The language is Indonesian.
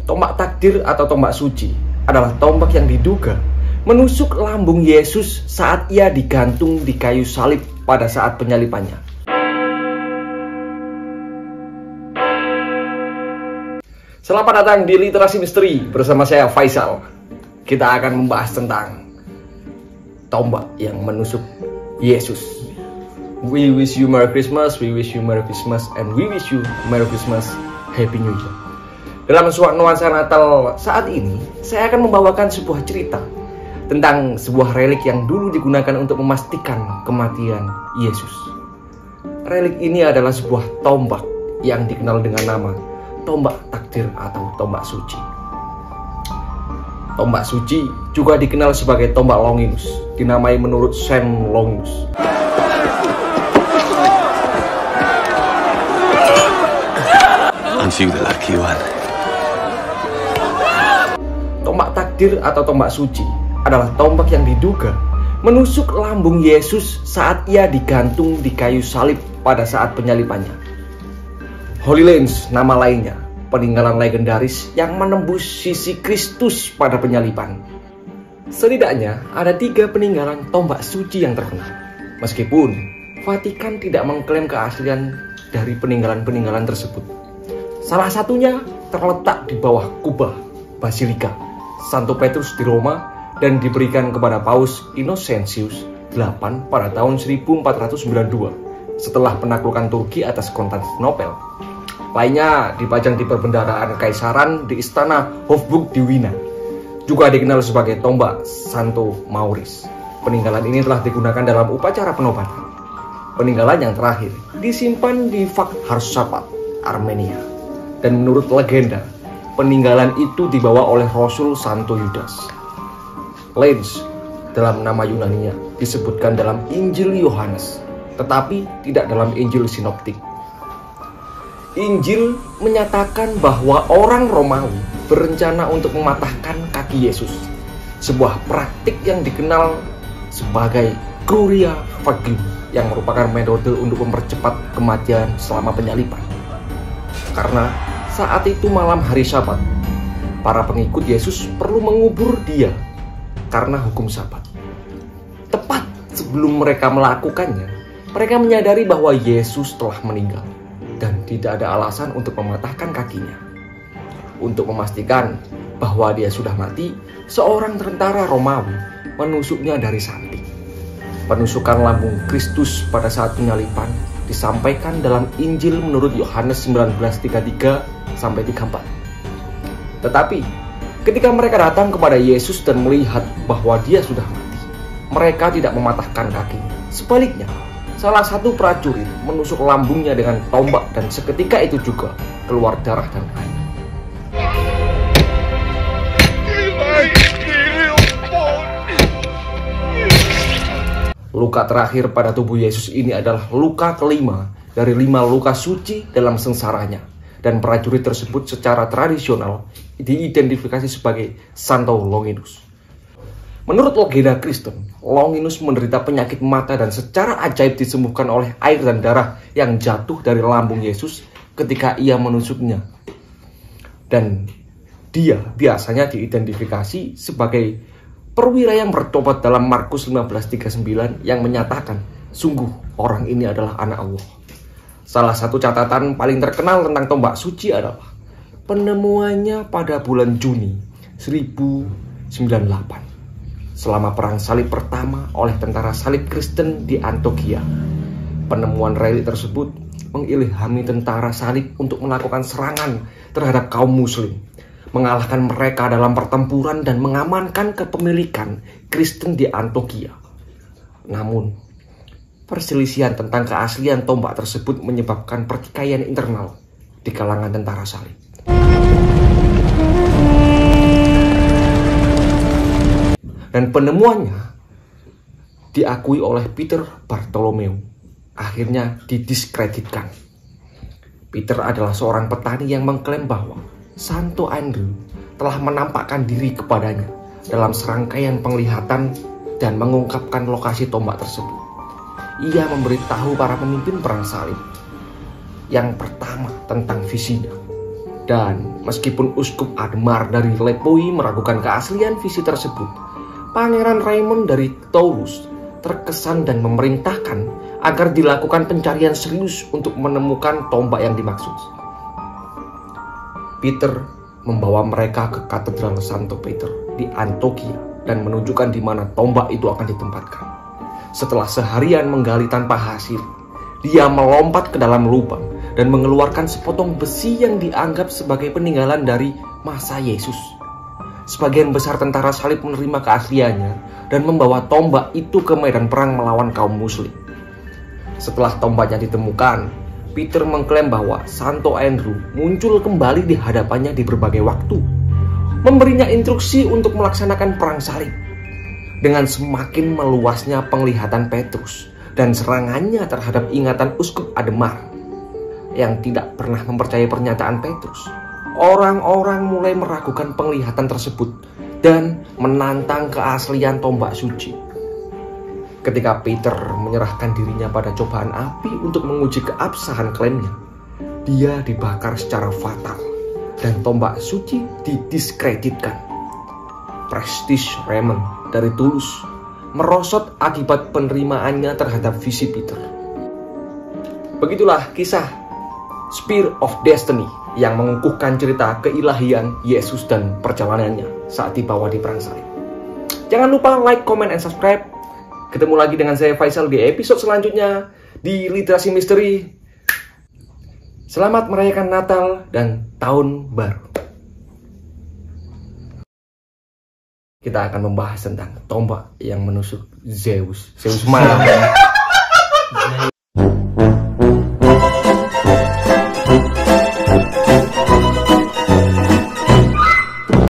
Tombak takdir atau tombak suci adalah tombak yang diduga menusuk lambung Yesus saat ia digantung di kayu salib pada saat penyalibannya. Selamat datang di Literasi Misteri bersama saya Faisal. Kita akan membahas tentang tombak yang menusuk Yesus. We wish you Merry Christmas, we wish you Merry Christmas, and we wish you Merry Christmas, Happy New Year. Dalam nuansa Natal saat ini, saya akan membawakan sebuah cerita tentang sebuah relik yang dulu digunakan untuk memastikan kematian Yesus. Relik ini adalah sebuah tombak yang dikenal dengan nama tombak takdir atau tombak suci. Tombak suci juga dikenal sebagai tombak Longinus, dinamai menurut Saint Longinus. Aren't you the lucky one? Tombak takdir atau tombak suci adalah tombak yang diduga menusuk lambung Yesus saat ia digantung di kayu salib pada saat penyalibannya. Holy Lance nama lainnya, peninggalan legendaris yang menembus sisi Kristus pada penyaliban. Setidaknya ada 3 peninggalan tombak suci yang terkenal. Meskipun Vatikan tidak mengklaim keaslian dari peninggalan-peninggalan tersebut. Salah satunya terletak di bawah kubah Basilika Santo Petrus di Roma dan diberikan kepada Paus Innocentius VIII pada tahun 1492 setelah penaklukan Turki atas Konstantinopel. Lainnya dipajang di perbendaharaan Kaisaran di Istana Hofburg di Wina. Juga dikenal sebagai tombak Santo Maurice. Peninggalan ini telah digunakan dalam upacara penobatan. Peninggalan yang terakhir disimpan di Vakharshapat, Armenia. Dan menurut legenda, peninggalan itu dibawa oleh Rasul Santo Yudas. Lance dalam nama Yunaninya disebutkan dalam Injil Yohanes, tetapi tidak dalam Injil Sinoptik. Injil menyatakan bahwa orang Romawi berencana untuk mematahkan kaki Yesus, sebuah praktik yang dikenal sebagai Curia Fagium yang merupakan metode untuk mempercepat kematian selama penyaliban. Karena saat itu malam hari Sabat, para pengikut Yesus perlu mengubur dia karena hukum Sabat. Tepat sebelum mereka melakukannya, mereka menyadari bahwa Yesus telah meninggal dan tidak ada alasan untuk mematahkan kakinya. Untuk memastikan bahwa dia sudah mati, seorang tentara Romawi menusuknya dari samping. Penusukan lambung Kristus pada saat penyaliban disampaikan dalam Injil menurut Yohanes 19:33-34. Tetapi ketika mereka datang kepada Yesus dan melihat bahwa dia sudah mati, mereka tidak mematahkan kakinya. Sebaliknya, salah satu prajurit menusuk lambungnya dengan tombak dan seketika itu juga keluar darah dan air. Luka terakhir pada tubuh Yesus ini adalah luka kelima dari 5 luka suci dalam sengsaranya. Dan prajurit tersebut secara tradisional diidentifikasi sebagai Santo Longinus. Menurut legenda Kristen, Longinus menderita penyakit mata dan secara ajaib disembuhkan oleh air dan darah yang jatuh dari lambung Yesus ketika ia menusuknya. Dan dia biasanya diidentifikasi sebagai perwira yang bertobat dalam Markus 15:39 yang menyatakan, sungguh orang ini adalah anak Allah. Salah satu catatan paling terkenal tentang tombak suci adalah penemuannya pada bulan Juni 1098 selama perang salib pertama oleh tentara salib Kristen di Antioquia. Penemuan relik tersebut mengilhami tentara salib untuk melakukan serangan terhadap kaum muslim, mengalahkan mereka dalam pertempuran dan mengamankan kepemilikan Kristen di Antioquia. Namun, perselisihan tentang keaslian tombak tersebut menyebabkan pertikaian internal di kalangan tentara salib. Dan penemuannya diakui oleh Peter Bartolomeu, akhirnya didiskreditkan. Peter adalah seorang petani yang mengklaim bahwa Santo Andrew telah menampakkan diri kepadanya dalam serangkaian penglihatan dan mengungkapkan lokasi tombak tersebut. Ia memberitahu para pemimpin perang salib yang pertama tentang visinya. Dan meskipun Uskup Admar dari Lepoi meragukan keaslian visi tersebut, Pangeran Raymond dari Toulouse terkesan dan memerintahkan agar dilakukan pencarian serius untuk menemukan tombak yang dimaksud. Peter membawa mereka ke Katedral Santo Peter di Antioquia dan menunjukkan di mana tombak itu akan ditempatkan. Setelah seharian menggali tanpa hasil, dia melompat ke dalam lubang dan mengeluarkan sepotong besi yang dianggap sebagai peninggalan dari masa Yesus. Sebagian besar tentara salib menerima keasliannya dan membawa tombak itu ke medan perang melawan kaum muslim. Setelah tombaknya ditemukan, Peter mengklaim bahwa Santo Andrew muncul kembali di hadapannya di berbagai waktu, memberinya instruksi untuk melaksanakan perang salib. Dengan semakin meluasnya penglihatan Petrus dan serangannya terhadap ingatan Uskup Admar yang tidak pernah mempercayai pernyataan Petrus, orang-orang mulai meragukan penglihatan tersebut dan menantang keaslian tombak suci. Ketika Peter menyerahkan dirinya pada cobaan api untuk menguji keabsahan klaimnya, dia dibakar secara fatal dan tombak suci didiskreditkan. Prestis Raymond dari Toulouse merosot akibat penerimaannya terhadap visi Peter. Begitulah kisah Spear of Destiny yang mengukuhkan cerita keilahian Yesus dan perjalanannya saat dibawa di perang salib. Jangan lupa like, comment, and subscribe. Ketemu lagi dengan saya Faisal di episode selanjutnya di Literasi Misteri. Selamat merayakan Natal dan Tahun Baru. Kita akan membahas tentang tombak yang menusuk Zeus. Zeus mana?